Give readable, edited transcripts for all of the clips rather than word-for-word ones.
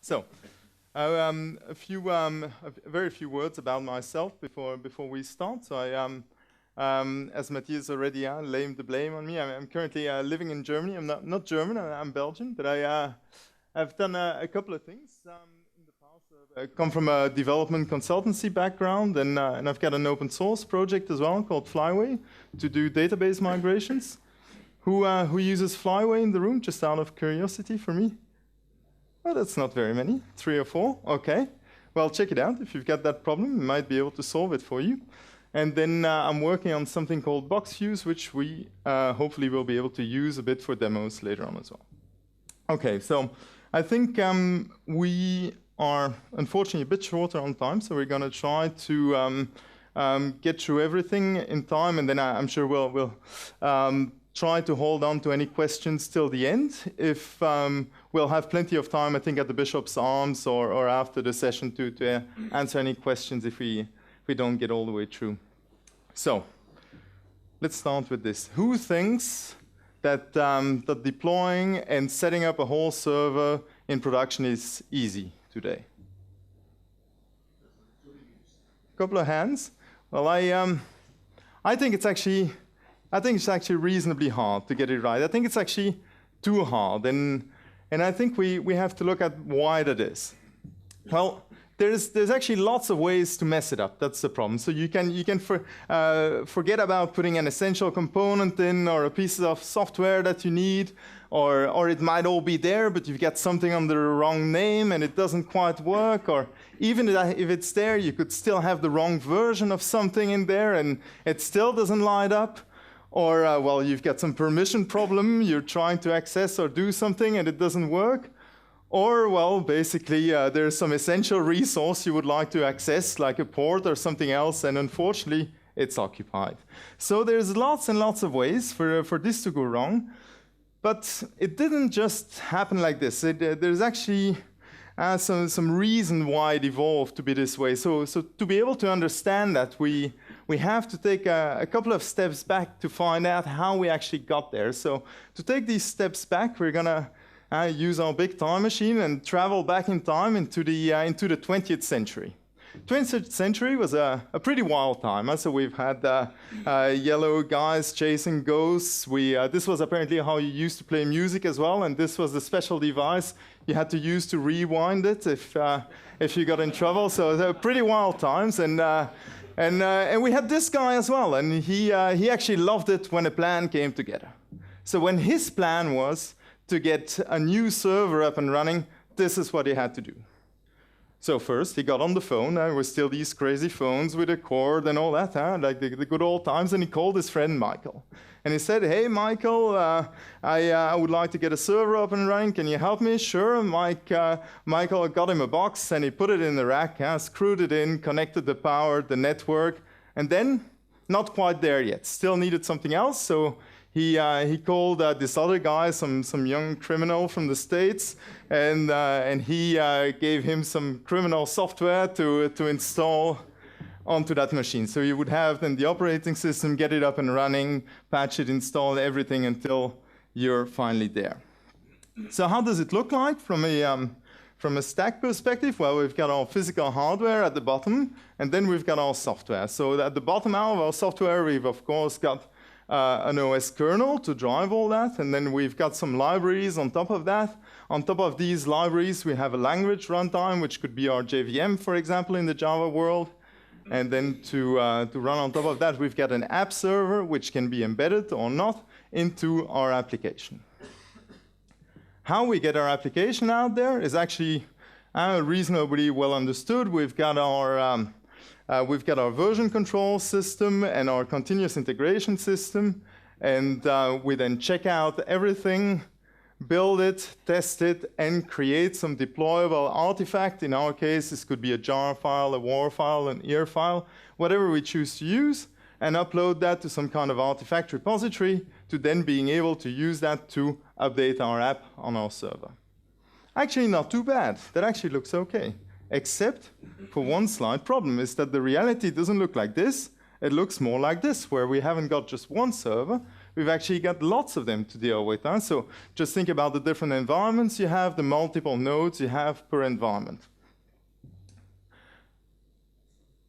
So, very few words about myself before we start. So as Matthias already laid the blame on me, I'm currently living in Germany. I'm not German. I'm Belgian, but I've done a couple of things in the past. I come from a development consultancy background, and I've got an open source project as well called Flyway to do database migrations. Who uses Flyway in the room? Just out of curiosity for me. Well, that's not very many, 3 or 4, okay. Well, check it out. If you've got that problem, we might be able to solve it for you. And then I'm working on something called BoxFuse, which we hopefully will be able to use a bit for demos later on as well. Okay, so I think we are unfortunately a bit shorter on time, so we're going to try to get through everything in time, and then I'm sure we'll try to hold on to any questions till the end. If we'll have plenty of time, I think, at the Bishop's Arms or after the session to answer any questions if we don't get all the way through. So let's start with this. Who thinks that deploying and setting up a whole server in production is easy today? A couple of hands. Well, I think it's actually reasonably hard to get it right. I think it's actually too hard, and I think we have to look at why that is. Well, there's actually lots of ways to mess it up. That's the problem. So you can forget about putting an essential component in, or a piece of software that you need, or it might all be there, but you've got something under the wrong name and it doesn't quite work, or even if it's there, you could still have the wrong version of something in there and it still doesn't light up. Or, well, you've got some permission problem, you're trying to access or do something and it doesn't work. Or, well, basically, there's some essential resource you would like to access, like a port or something else, and unfortunately, it's occupied. So there's lots and lots of ways for this to go wrong. But it didn't just happen like this. There's actually some reason why it evolved to be this way. So to be able to understand that, we have to take a couple of steps back to find out how we actually got there. So to take these steps back, we're going to use our big time machine and travel back in time into the 20th century. 20th century was a pretty wild time. So we've had yellow guys chasing ghosts. This was apparently how you used to play music as well, and this was the special device you had to use to rewind it if you got in trouble. So they were pretty wild times, and we had this guy as well, and he actually loved it when a plan came together. So when his plan was to get a new server up and running, this is what he had to do. So first, he got on the phone. There were still these crazy phones with a cord and all that, like the good old times, and he called his friend Michael. And he said, "Hey, Michael, I would like to get a server up and running. Can you help me?" "Sure." Michael got him a box, and he put it in the rack, screwed it in, connected the power, the network, and then, not quite there yet, still needed something else, so he called this other guy, some young criminal from the States, and he gave him some criminal software to install onto that machine. So you would have then the operating system, get it up and running, patch it, install everything until you're finally there. So how does it look like from a stack perspective? Well, we've got our physical hardware at the bottom, and then we've got our software. So at the bottom of our software, we've of course got an OS kernel to drive all that, and then we've got some libraries on top of that. On top of these libraries, we have a language runtime, which could be our JVM, for example, in the Java world. And then to run on top of that, we've got an app server, which can be embedded or not into our application. How we get our application out there is actually reasonably well understood. We've got our version control system and our continuous integration system, and we then check out everything, build it, test it, and create some deployable artifact. In our case, this could be a jar file, a war file, an ear file, whatever we choose to use, and upload that to some kind of artifact repository to then being able to use that to update our app on our server. Actually, not too bad. That actually looks okay. Except for one slight problem, is that the reality doesn't look like this. It looks more like this, where we haven't got just one server, we've actually got lots of them to deal with. Huh? So just think about the different environments you have, the multiple nodes you have per environment.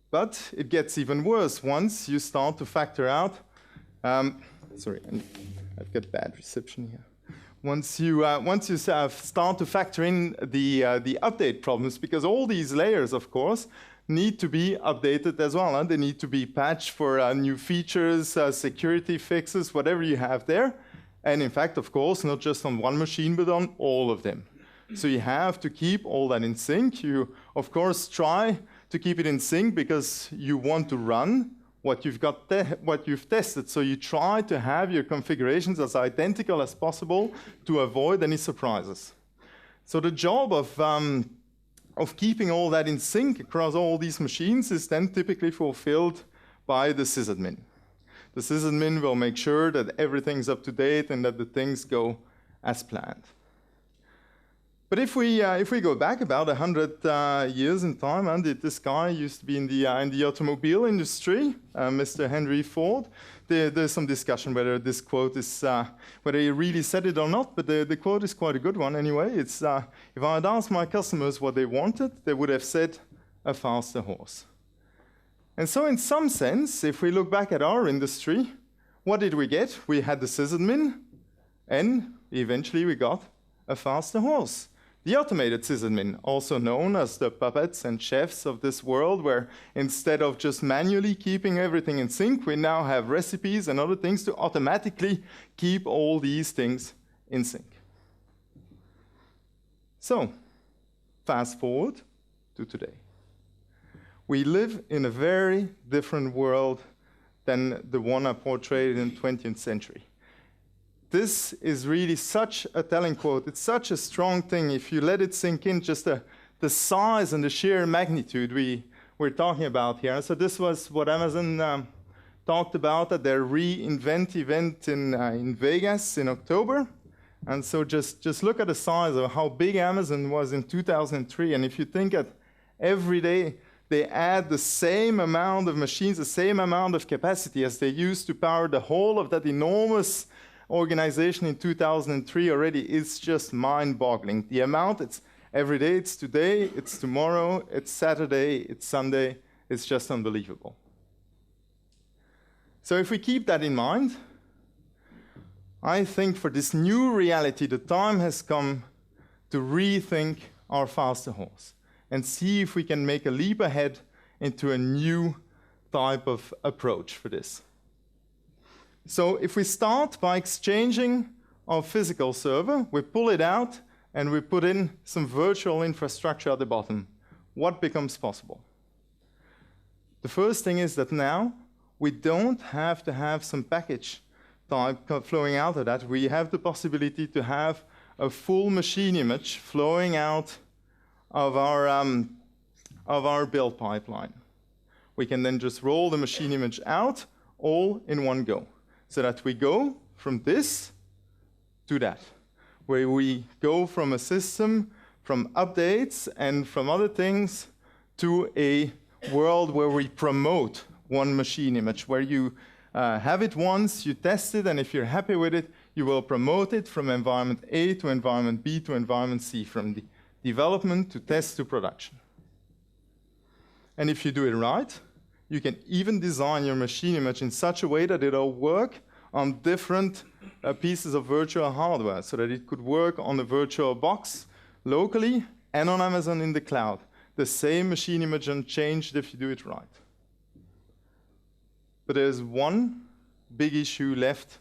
But it gets even worse once you start to factor out. Sorry, I've got bad reception here. Once you start to factor in the update problems, because all these layers, of course, need to be updated as well. Huh? They need to be patched for new features, security fixes, whatever you have there. And in fact, of course, not just on one machine, but on all of them. So you have to keep all that in sync. You, of course, try to keep it in sync because you want to run what you've tested. So you try to have your configurations as identical as possible to avoid any surprises. So the job of keeping all that in sync across all these machines is then typically fulfilled by the sysadmin. The sysadmin will make sure that everything's up to date and that the things go as planned. But if we go back about 100 years in time, and this guy used to be in the automobile industry, Mr. Henry Ford. There's some discussion whether this quote is whether he really said it or not, but the quote is quite a good one anyway. It's if I had asked my customers what they wanted, they would have said a faster horse. And so, in some sense, if we look back at our industry, what did we get? We had the sysadmin, and eventually we got a faster horse. The automated sysadmin, also known as the puppets and chefs of this world, where instead of just manually keeping everything in sync, we now have recipes and other things to automatically keep all these things in sync. So, fast forward to today. We live in a very different world than the one I portrayed in the 20th century. This is really such a telling quote. It's such a strong thing. If you let it sink in, just the size and the sheer magnitude we're talking about here. So this was what Amazon talked about at their reInvent event in Vegas in October. And so just look at the size of how big Amazon was in 2003. And if you think that every day they add the same amount of machines, the same amount of capacity as they used to power the whole of that enormous organization in 2003 already, is just mind-boggling. The amount, it's every day, it's today, it's tomorrow, it's Saturday, it's Sunday, it's just unbelievable. So if we keep that in mind, I think for this new reality, the time has come to rethink our faster horse and see if we can make a leap ahead into a new type of approach for this. So if we start by exchanging our physical server, we pull it out and we put in some virtual infrastructure at the bottom, what becomes possible? The first thing is that now we don't have to have some package type flowing out of that. We have the possibility to have a full machine image flowing out of our build pipeline. We can then just roll the machine image out all in one go, so that we go from this to that, where we go from a system, from updates and from other things, to a world where we promote one machine image, where you have it once, you test it, and if you're happy with it, you will promote it from environment A to environment B to environment C, from the development to test to production. And if you do it right, you can even design your machine image in such a way that it'll work on different pieces of virtual hardware, so that it could work on a virtual box locally and on Amazon in the cloud. The same machine image unchanged if you do it right. But there's one big issue left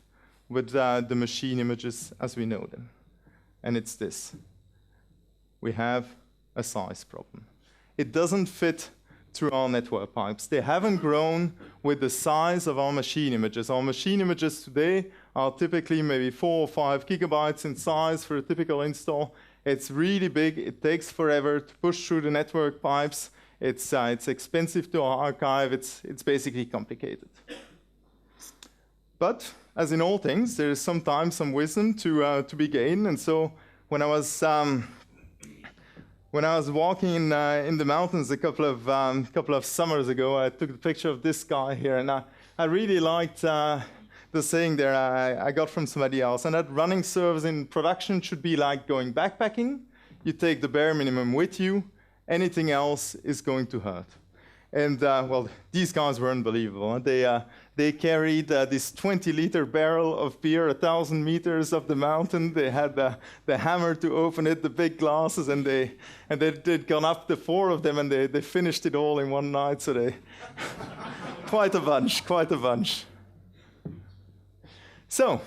with the machine images as we know them, and it's this. We have a size problem. It doesn't fit through our network pipes. They haven't grown with the size of our machine images. Our machine images today are typically maybe 4 or 5 gigabytes in size for a typical install. It's really big. It takes forever to push through the network pipes. It's expensive to archive. It's basically complicated. But as in all things, there is sometimes some wisdom to be gained. And so when I was walking in the mountains a couple of summers ago, I took a picture of this guy here, and I really liked the saying there I got from somebody else, and that running servers in production should be like going backpacking. You take the bare minimum with you. Anything else is going to hurt. And well, these guys were unbelievable. They carried this 20-liter barrel of beer 1,000 meters up the mountain. They had the hammer to open it, the big glasses, and they'd gone up the 4 of them, and they finished it all in one night. So they quite a bunch. So,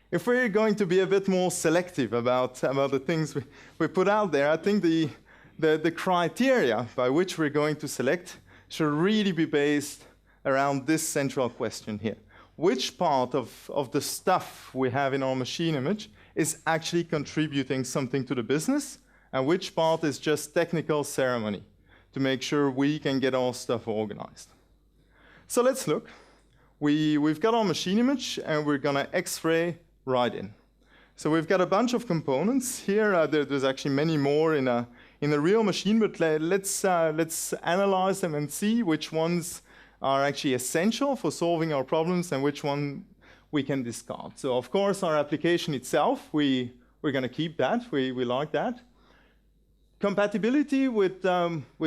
if we're going to be a bit more selective about the things we put out there, I think the criteria by which we're going to select should really be based around this central question here. Which part of the stuff we have in our machine image is actually contributing something to the business, and which part is just technical ceremony to make sure we can get our stuff organized? So let's look. We've got our machine image, and we're going to X-ray right in. So we've got a bunch of components here. There's actually many more in a real machine, but let's analyze them and see which ones are actually essential for solving our problems and which one we can discard. So of course, our application itself, we're going to keep that. We like that. Compatibility with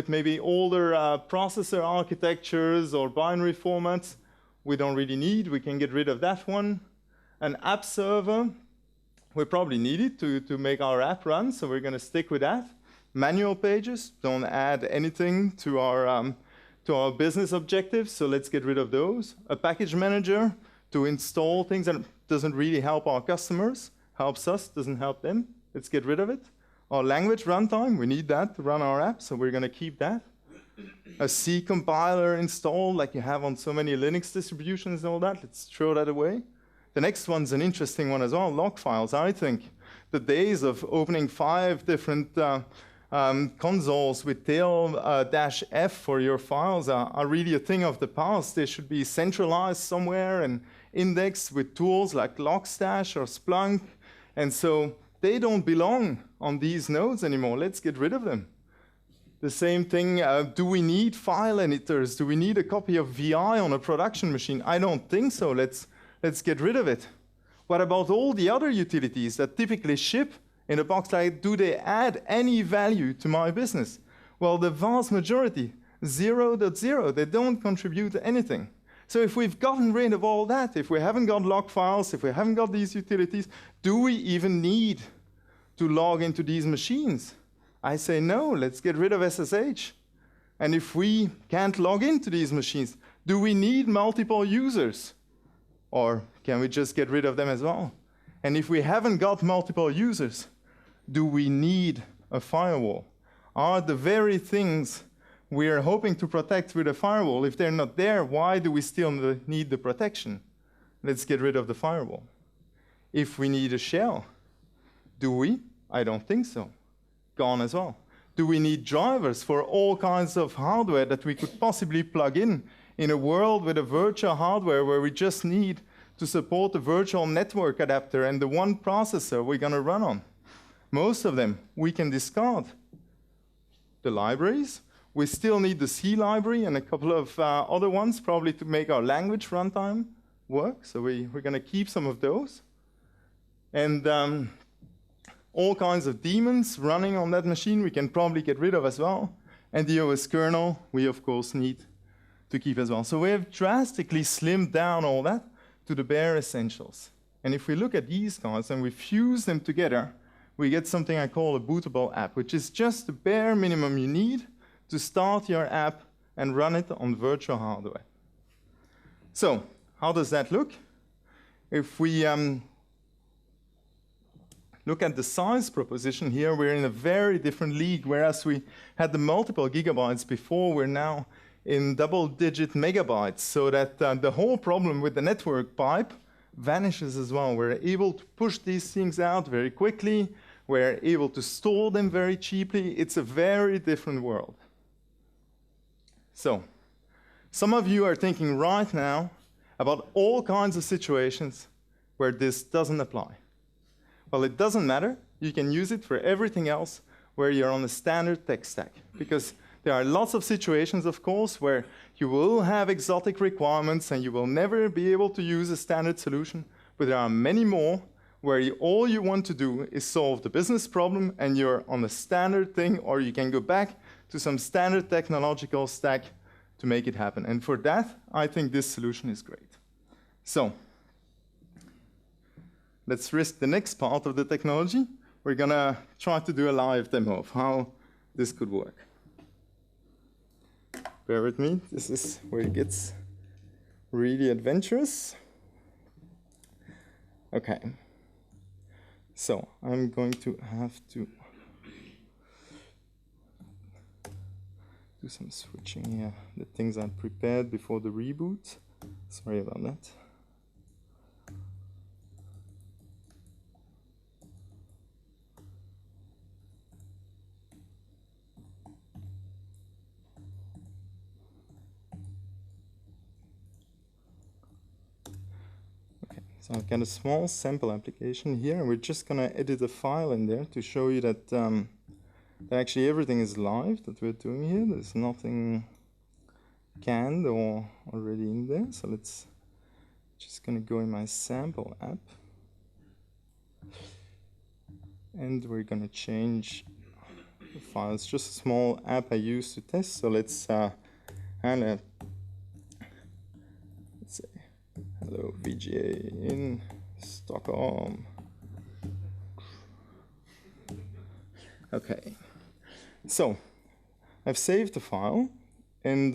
maybe older processor architectures or binary formats, we don't really need. We can get rid of that one. An app server, we probably need it to make our app run, so we're going to stick with that. Manual pages, don't add anything to our business objectives, so let's get rid of those. A package manager to install things that doesn't really help our customers, helps us, doesn't help them. Let's get rid of it. Our language runtime, we need that to run our app, so we're going to keep that. A C compiler installed, like you have on so many Linux distributions and all that, let's throw that away. The next one's an interesting one as well, log files. I think the days of opening 5 different consoles with tail-F for your files are really a thing of the past. They should be centralized somewhere and indexed with tools like Logstash or Splunk. And so they don't belong on these nodes anymore. Let's get rid of them. The same thing, do we need file editors? Do we need a copy of VI on a production machine? I don't think so. Let's get rid of it. What about all the other utilities that typically ship in a box? Like, do they add any value to my business? Well, the vast majority, 0.0, they don't contribute anything. So if we've gotten rid of all that, if we haven't got log files, if we haven't got these utilities, do we even need to log into these machines? I say no, let's get rid of SSH. And if we can't log into these machines, do we need multiple users? Or can we just get rid of them as well? And if we haven't got multiple users, do we need a firewall? Are the very things we're hoping to protect with a firewall, if they're not there, why do we still need the protection? Let's get rid of the firewall. If we need a shell, do we? I don't think so. Gone as well. Do we need drivers for all kinds of hardware that we could possibly plug in a world with a virtual hardware where we just need to support the virtual network adapter and the one processor we're going to run on? Most of them we can discard. The libraries, we still need the C library and a couple of other ones probably to make our language runtime work. So we're going to keep some of those. And all kinds of daemons running on that machine we can probably get rid of as well. And the OS kernel we, of course, need to keep as well. So we have drastically slimmed down all that to the bare essentials. And if we look at these guys and we fuse them together, we get something I call a bootable app, which is just the bare minimum you need to start your app and run it on virtual hardware. So how does that look? If we look at the size proposition here, we're in a very different league. Whereas we had the multiple gigabytes before, we're now in double-digit megabytes, so that the whole problem with the network pipe vanishes as well. We're able to push these things out very quickly. We're able to store them very cheaply. It's a very different world. So, some of you are thinking right now about all kinds of situations where this doesn't apply. Well, it doesn't matter. You can use it for everything else where you're on a standard tech stack, because There are lots of situations, of course, where you will have exotic requirements and you will never be able to use a standard solution, but there are many more where all you want to do is solve the business problem and you're on a standard thing, or you can go back to some standard technological stack to make it happen. And for that, I think this solution is great. So let's risk the next part of the technology. We're going to try to do a live demo of how this could work. Bear with me. This is where it gets really adventurous. Okay. So I'm going to have to do some switching here. The things I prepared before the reboot. Sorry about that. So I've got a small sample application here, and we're just going to edit a file in there to show you that, that actually everything is live that we're doing here. There's nothing canned or already in there. So let's just going to go in my sample app, and we're going to change the file. It's just a small app I use to test. So let's say hello VGA in Stockholm. Okay, so I've saved the file, and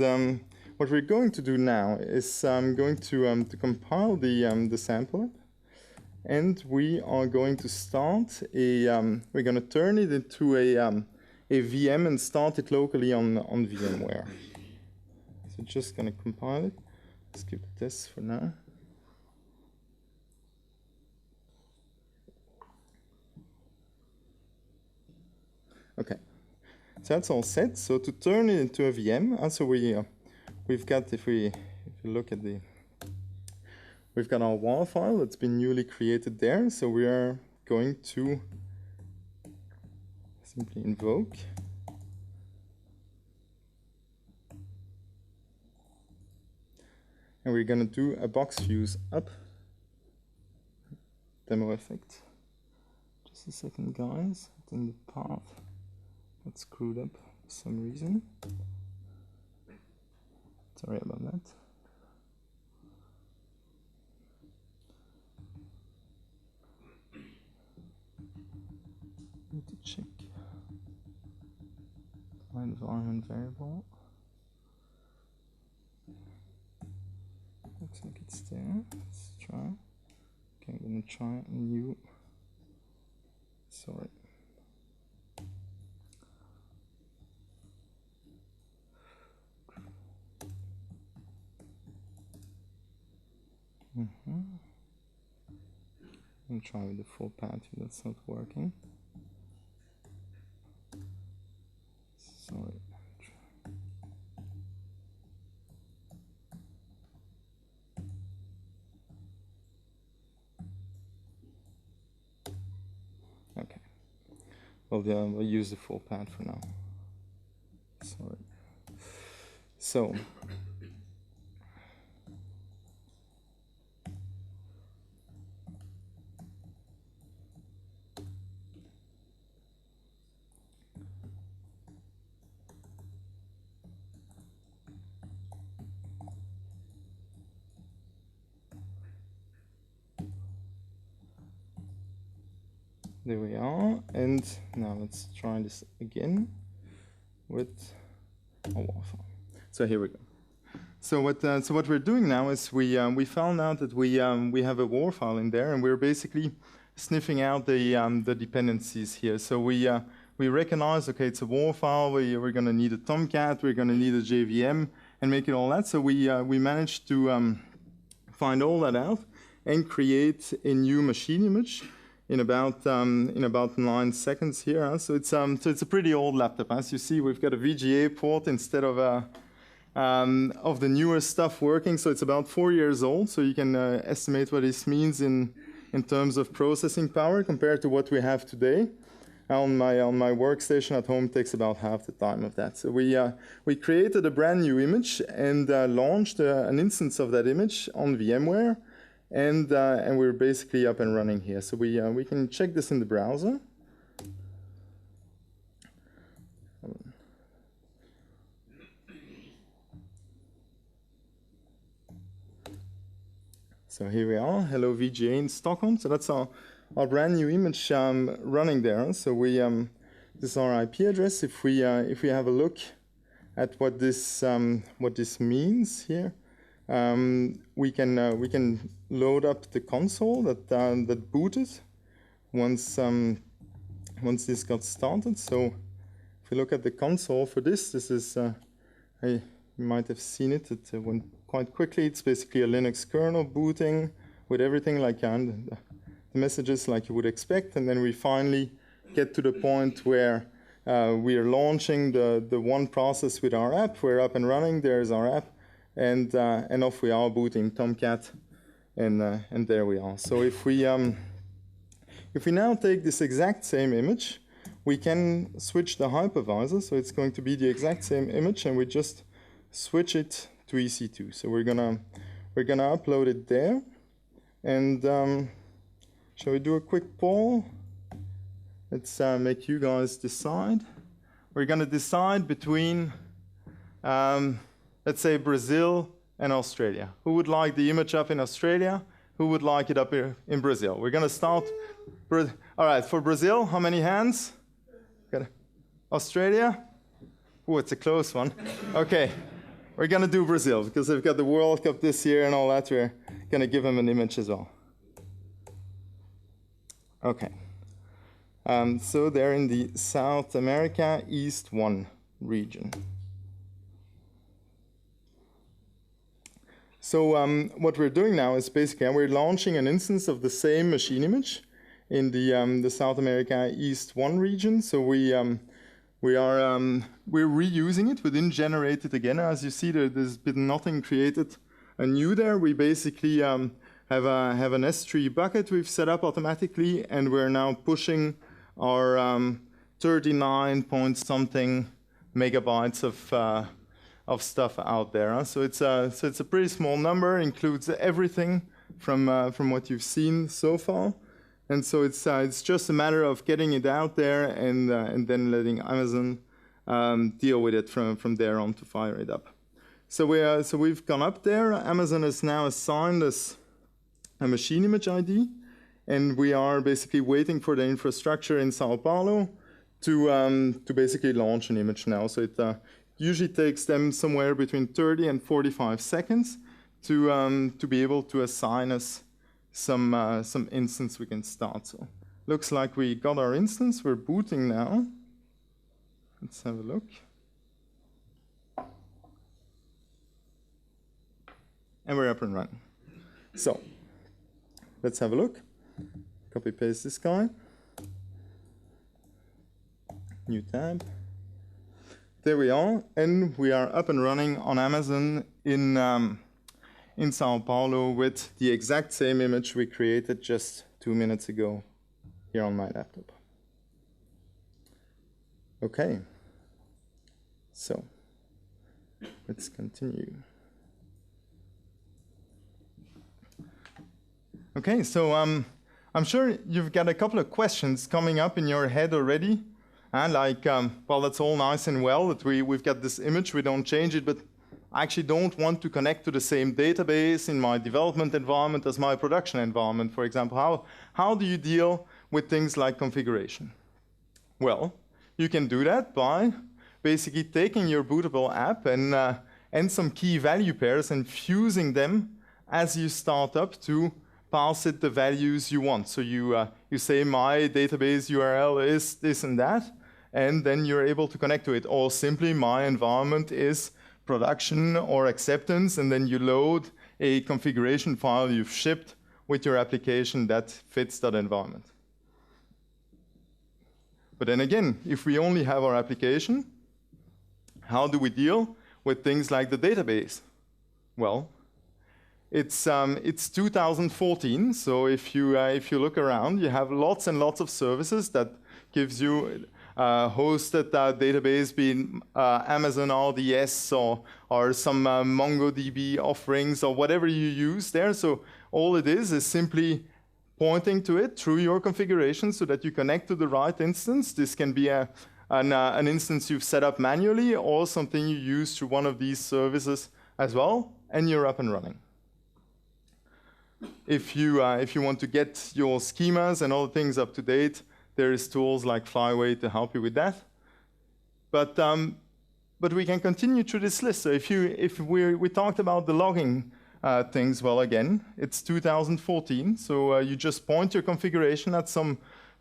what we're going to do now is I'm going to compile the sample app, and we are going to start we're going to turn it into a VM and start it locally on VMware. So just going to compile it. Skip the test for now. Okay, so that's all set. So to turn it into a VM, also we've got, if you look at we've got our WAR file that's been newly created there. So we are going to simply invoke and we're going to do a box fuse up demo effect. Just a second, guys. I think the path got screwed up for some reason. Sorry about that. Need to check my environment variable. Looks like it's there. Let's try. Okay, I'm gonna try a new. Sorry. I'm try with the full path if that's not working. Sorry. Okay. Well, yeah, we'll use the full path for now. Sorry. So. There we are, and now let's try this again with a WAR file. So here we go. So what we're doing now is we found out that we have a WAR file in there, and we're basically sniffing out the dependencies here. So we recognize, okay, it's a WAR file. We're going to need a Tomcat. We're going to need a JVM, and make it all that. So we managed to find all that out and create a new machine image in about 9 seconds here. So it's a pretty old laptop. As you see, we've got a VGA port instead of the newer stuff working. So it's about 4 years old. So you can estimate what this means in terms of processing power compared to what we have today. on my workstation at home takes about half the time of that. So we created a brand new image and launched an instance of that image on VMware, and we're basically up and running here. So we can check this in the browser. So here we are, hello VGA in Stockholm. So that's our brand new image running there. So this is our IP address. If we have a look at what this means here, we can load up the console that booted once this got started. So if we look at the console for this is you might have seen it. It went quite quickly. It's basically a Linux kernel booting with everything like the messages like you would expect, and then we finally get to the point where we are launching the one process with our app. We're up and running. There's our app, and off we are booting Tomcat, and there we are. So if we now take this exact same image, we can switch the hypervisor. So it's going to be the exact same image, and we just switch it to EC2. So we're gonna upload it there, and shall we do a quick poll? Let's make you guys decide. We're gonna decide between, let's say, Brazil and Australia. Who would like the image up in Australia? Who would like it up here in Brazil? We're gonna start. All right, for Brazil, how many hands? Australia? Oh, it's a close one. Okay. We're going to do Brazil, because they've got the World Cup this year and all that. We're going to give them an image as well. Okay. So they're in the South America East 1 region. So what we're doing now is basically we're launching an instance of the same machine image in the South America East 1 region. So we're reusing it. We didn't generate it again. As you see, there's been nothing created anew there. We basically have an S3 bucket we've set up automatically, and we're now pushing our 39 point something megabytes of stuff out there. So it's a pretty small number. Includes everything from what you've seen so far. And so it's just a matter of getting it out there and then letting Amazon deal with it from there on to fire it up. So we've gone up there. Amazon has now assigned us a machine image ID, and we are basically waiting for the infrastructure in Sao Paulo to basically launch an image now. So it usually takes them somewhere between 30 and 45 seconds to be able to assign us some instance we can start. So looks like we got our instance. We're booting now. Let's have a look. And we're up and running. So let's have a look. Copy paste this guy. New tab. There we are, and we are up and running on Amazon in Sao Paulo with the exact same image we created just 2 minutes ago here on my laptop. Okay, so let's continue. Okay, so I'm sure you've got a couple of questions coming up in your head already. And well, that's all nice and well that we've got this image, we don't change it, but I actually don't want to connect to the same database in my development environment as my production environment, for example. How do you deal with things like configuration? Well, you can do that by basically taking your bootable app and some key value pairs and fusing them as you start up to pass it the values you want. So you say my database URL is this and that, and then you're able to connect to it. Or simply my environment is production or acceptance, and then you load a configuration file you've shipped with your application that fits that environment. But then again, if we only have our application, how do we deal with things like the database? Well, it's 2014, so if you look around, you have lots and lots of services that gives you hosted database, being Amazon RDS or some MongoDB offerings or whatever you use there. So all it is simply pointing to it through your configuration so that you connect to the right instance. This can be an instance you've set up manually or something you use through one of these services as well, and you're up and running. If you want to get your schemas and all the things up to date, there is tools like Flyway to help you with that. But we can continue through this list. So if we talked about the logging things, well, again, it's 2014. So you just point your configuration at some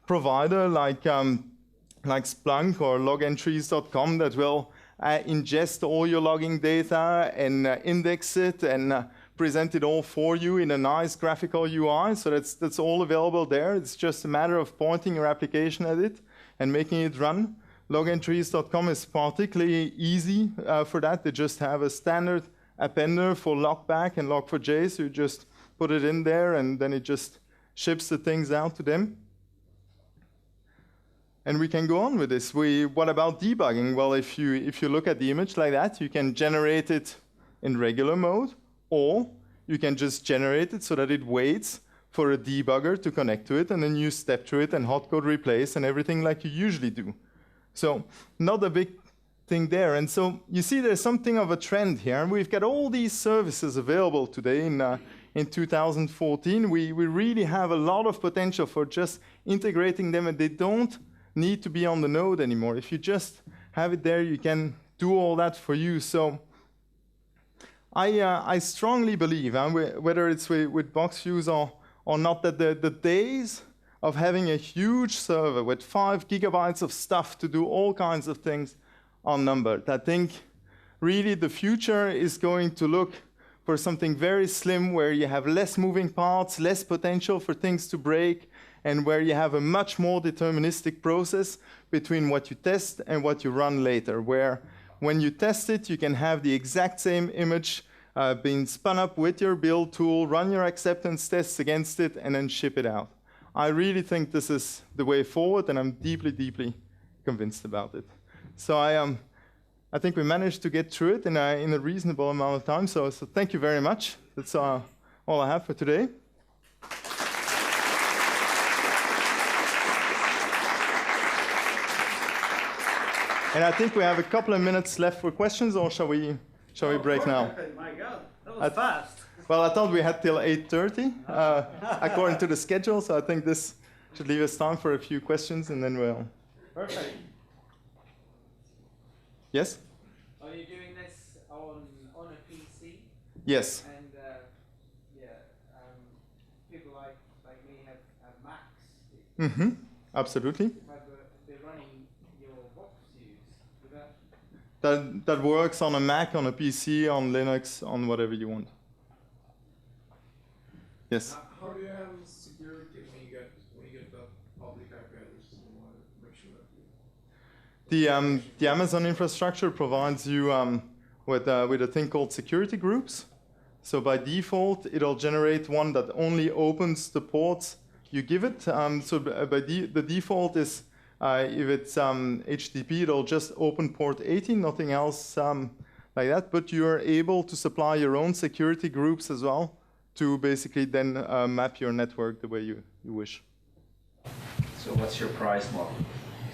provider like Splunk or logentries.com that will ingest all your logging data and index it and present it all for you in a nice graphical UI. So that's all available there. It's just a matter of pointing your application at it and making it run. Logentries.com is particularly easy for that. They just have a standard appender for logback and log4j. So you just put it in there and then it just ships the things out to them. And we can go on with this. What about debugging? Well, if you look at the image like that, you can generate it in regular mode, or you can just generate it so that it waits for a debugger to connect to it, and then you step through it and hot code replace and everything like you usually do. So not a big thing there. And so you see there's something of a trend here. And we've got all these services available today in 2014. We really have a lot of potential for just integrating them, and they don't need to be on the node anymore. If you just have it there, you can do all that for you. So I strongly believe, whether it's with BoxFuse or not, that the days of having a huge server with 5 gigabytes of stuff to do all kinds of things are numbered. I think really the future is going to look for something very slim where you have less moving parts, less potential for things to break, and where you have a much more deterministic process between what you test and what you run later, where when you test it, you can have the exact same image being spun up with your build tool, run your acceptance tests against it, and then ship it out. I really think this is the way forward, and I'm deeply, deeply convinced about it. So I think we managed to get through it in a reasonable amount of time, so thank you very much. That's all I have for today. And I think we have a couple of minutes left for questions, or shall we break now? My God, that was fast. Well, I thought we had till 8:30, according to the schedule, so I think this should leave us time for a few questions, and then we'll... Perfect. Yes? Are you doing this on a PC? Yes. And people like me have Macs. Mm-hmm. Absolutely. They're running your BoxFuse with That works on a Mac, on a PC, on Linux, on whatever you want. Yes? How do you handle security when you get the public IP address? You want to make sure that The Amazon infrastructure provides you with a thing called security groups. So by default, it'll generate one that only opens the ports you give it. The default is if it's HTTP, it'll just open port 80, nothing else like that. But you're able to supply your own security groups as well to basically then map your network the way you wish. So what's your price model?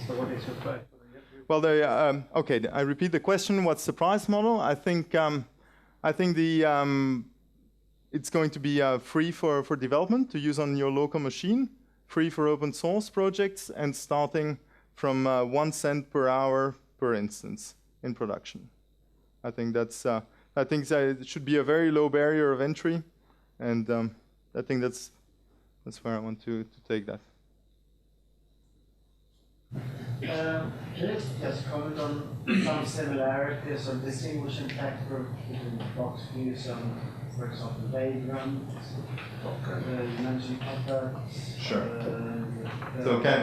So what is your price? Well, okay. I repeat the question. What's the price model? I think it's going to be free for development to use on your local machine, free for open source projects, and starting from 1 cent per hour per instance in production. I think it should be a very low barrier of entry, and I think that's where I want to take that. Can you just comment on some similarities or distinguishing factors between BoxFuse and, for example, Vagrant? You mentioned Puppet. Sure. So can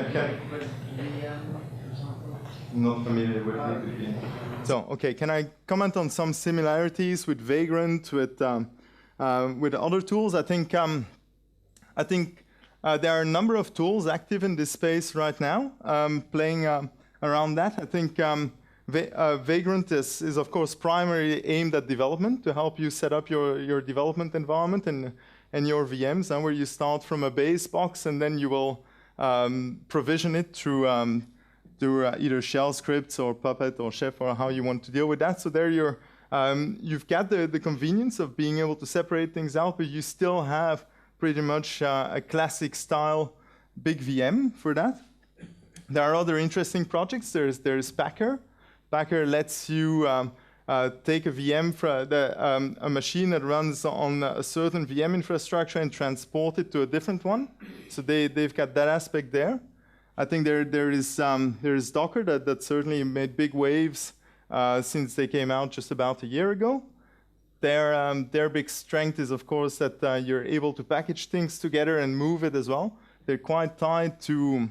not familiar with VPN. So okay, can I comment on some similarities with Vagrant with other tools? I think there are a number of tools active in this space right now, playing around that. I think Vagrant is of course primarily aimed at development to help you set up your development environment and your VMs, and where you start from a base box and then you will provision it through either shell scripts or Puppet or Chef or how you want to deal with that. So there you've got the convenience of being able to separate things out, but you still have pretty much a classic style big VM for that. There are other interesting projects. There's Packer. Packer lets you take a VM for a machine that runs on a certain VM infrastructure and transport it to a different one. So they've got that aspect there. I think there is Docker that certainly made big waves since they came out just about a year ago. Their big strength is, of course, that you're able to package things together and move it as well. They're quite tied to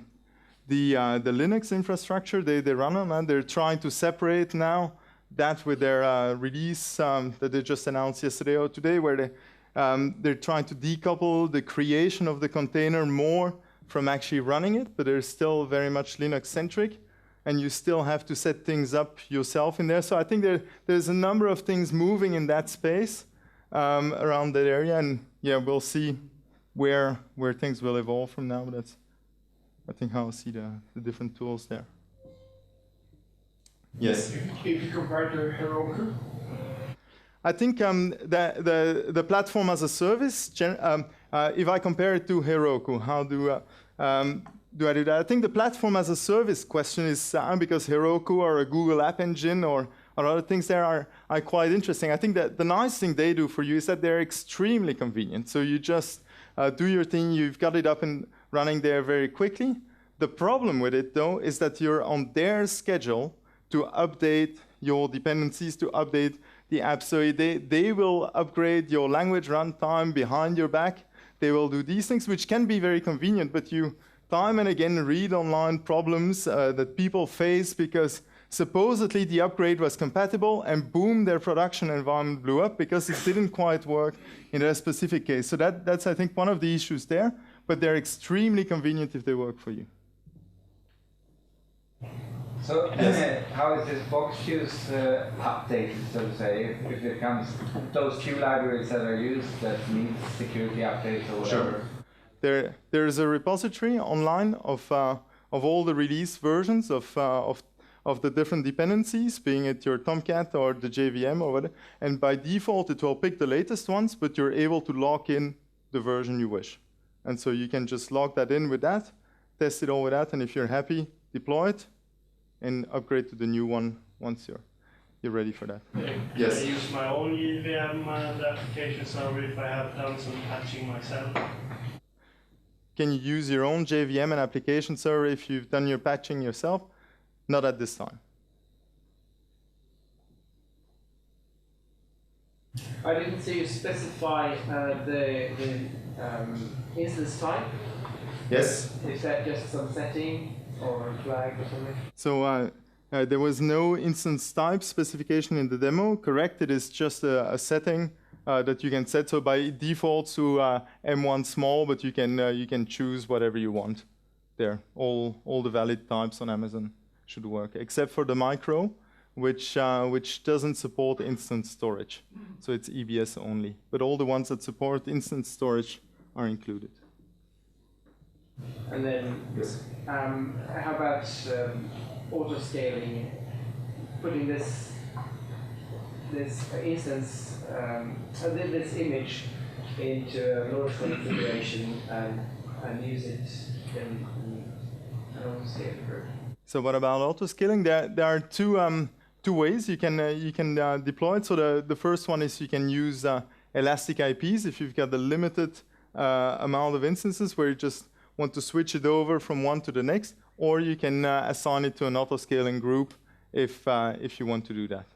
the Linux infrastructure they run on, and they're trying to separate now that with their release that they just announced yesterday or today, where they're trying to decouple the creation of the container more from actually running it, but they're still very much Linux-centric, and you still have to set things up yourself in there. So I think there's a number of things moving in that space around that area, and yeah, we'll see where things will evolve from now. But that's, I think, how I see the different tools there. Yes? If you compare to Heroku? I think the platform as a service, if I compare it to Heroku, how do I do that? I think the platform as a service question is because Heroku or a Google App Engine or other things there are quite interesting. I think that the nice thing they do for you is that they're extremely convenient. So you just do your thing, you've got it up and running there very quickly. The problem with it, though, is that you're on their schedule to update your dependencies, to update the app. So they will upgrade your language runtime behind your back. They will do these things, which can be very convenient, but you time and again read online problems that people face because supposedly the upgrade was compatible, and boom, their production environment blew up because it didn't quite work in their specific case. So that's, I think, one of the issues there, but they're extremely convenient if they work for you. So how is this box queues updated, so to say, if it comes those queue libraries that are used that need security updates or whatever? Sure. There's a repository online of all the release versions of the different dependencies, being it your Tomcat or the JVM or whatever. And by default, it will pick the latest ones, but you're able to lock in the version you wish. And so you can just log that in with that, test it all with that, and if you're happy, deploy it and upgrade to the new one once you're ready for that. Yes? Can I use my own JVM and application server if I have done some patching myself? Can you use your own JVM and application server if you've done your patching yourself? Not at this time. I didn't see you specify the instance type. Yes. Is that just some setting or flag or something? So there was no instance type specification in the demo. Correct, it is just a setting that you can set. So by default to M1 small, but you can choose whatever you want there. All the valid types on Amazon should work, except for the micro, which doesn't support instance storage. So it's EBS only. But all the ones that support instance storage are included. And then, yes. How about auto scaling? Putting this instance, this image into a launch configuration and use it in an auto scaling group. So what about auto scaling? There are two ways you can deploy it. So the first one is you can use elastic IPs if you've got a limited amount of instances where you just want to switch it over from one to the next, or you can assign it to an auto-scaling group if you want to do that.